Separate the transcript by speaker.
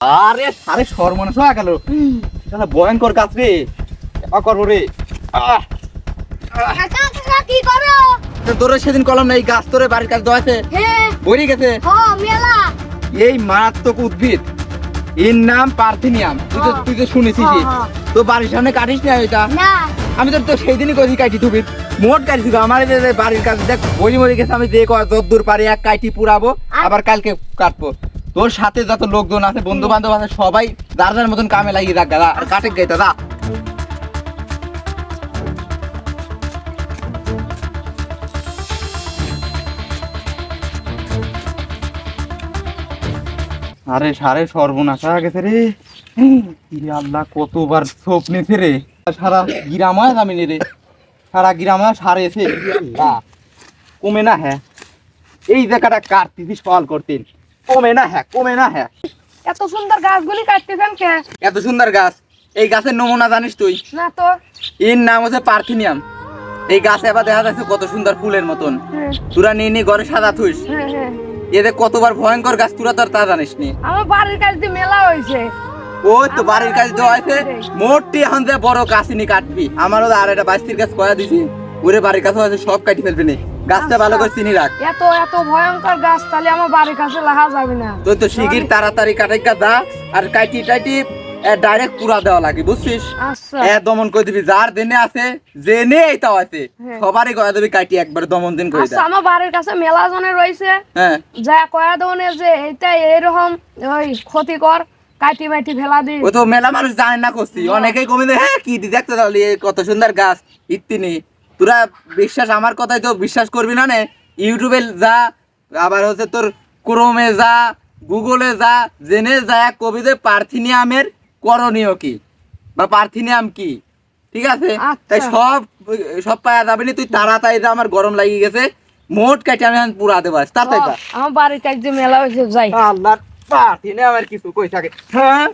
Speaker 1: আরে আরে সর্বনাশ হয়ে গেল। এটা ভয়ঙ্কর গাছ রে। করবো রে।
Speaker 2: কি করো?
Speaker 1: তোরে সেদিন কলম না এই গাছ তোরে বাড়ির কাছে দোয়াছে বড়ি গেছে।
Speaker 2: মেলা
Speaker 1: এই মারাত্মক উদ্ভিদ এর নাম পার্থেনিয়াম। তুই তো শুনেছিস তো বাড়ির সামনে কাটিস না এটা। আমি তো সেই দিনই কই কাটি থুবি মোট কাটি থুবি আমার বাড়ির কাছে দেখ বড়ি মরে গেছে। আমি যে যতদূর পারি এক কাটি পুরাবো আবার কালকে কাটবো। তোর সাথে যত লোকজন আছে বন্ধু বান্ধব আছে সবাই যার যার মতন কামে লাগিয়ে রাখ দাদা আর কাটে গে দাদা। আরে সারে সর্বনাশ হয়ে গেছে রে। আল্লাহ কতবার ছোপ নিছে রে। সারা গ্রামায় জামিনি রে, সারা গ্রামায় সারেছে। কমে না হ্যাঁ এই জায়গাটা কাটতেছি সওয়াল করতেন কমে না হ্যাঁ কমে না হ্যাঁ।
Speaker 2: এত সুন্দর গাছগুলি কাটতেছেন কে?
Speaker 1: এত সুন্দর গাছ এই গাছের নমুনা জানিস তুই?
Speaker 2: না তো।
Speaker 1: এর নাম হচ্ছে পার্থেনিয়াম। এই গাছে আবার দেখা যাচ্ছে কত সুন্দর ফুলের মতন। তোরা নিয়ে নিয়ে ঘরে সাদা থুইস। এদের কতবার ভয়ঙ্কর গাছ তোরা তো আর তা জানিস নি।
Speaker 2: আমার বাড়ির কাছে মেলা হয়েছে।
Speaker 1: ওই তো বাড়ির কাছে দেওয়া হয়েছে মোটটি এখন যে বড় গাছই কাটবি। আমারও আর একটা বাইস্তির গাছ কয়া দিছি ওরে বাড়ির কাছে আছে সব কাটি ফেলবি নি। গাছটা ভালো করে চিনি রাখ।
Speaker 2: এত এত ভয়ঙ্কর গাছ তাহলে আমার বাড়ির কাছে লাগা যাবে না।
Speaker 1: তুই তো শিগগির তাড়াতাড়ি কাটাই দা আর কাটি টাইটি ডাইরেক্ট পুরা দেওয়া লাগে বুঝছিস?
Speaker 2: আচ্ছা
Speaker 1: দমন করে দিবি যার দেনে আছে জেনে এইটাও আছে সবারই কয়া দিবি কাটি একবার দমন দিন করে
Speaker 2: আচ্ছা আমার বাড়ির কাছে মেলা জনের রয়েছে যা কয়া দনে যে এইটা এরকম ওই ক্ষতিকর কাটি মাটি ফেলা দি।
Speaker 1: ও তো মেলা মানুষ জানে না করছি অনেকেই কমে দে হ্যাঁ কি দেখতে তাহলে কত সুন্দর গাছ ইত্তিনি। তোরা বিশ্বাস আমার কথাই তো বিশ্বাস করবি না নে। ইউটিউবে যা আবার হচ্ছে তোর ক্রোমে যা গুগলে যা জেনে যা কবি যে পার্থেনিয়ামের করণীয় কি বা পার্থেনিয়াম কি ঠিক আছে। তাই সব পাওয়া যাবে না। তুই তাড়াতাড়ি যা আমার গরম লাগিয়ে গেছে মোট কাটি আমি পুরা দেবো তাড়াতাড়ি।
Speaker 2: আমার বাড়ির কাছে মেলা হয়েছে যাই।
Speaker 1: আল্লাহ পার্থেনিয়ামের কিছু কই থাকে হ্যাঁ।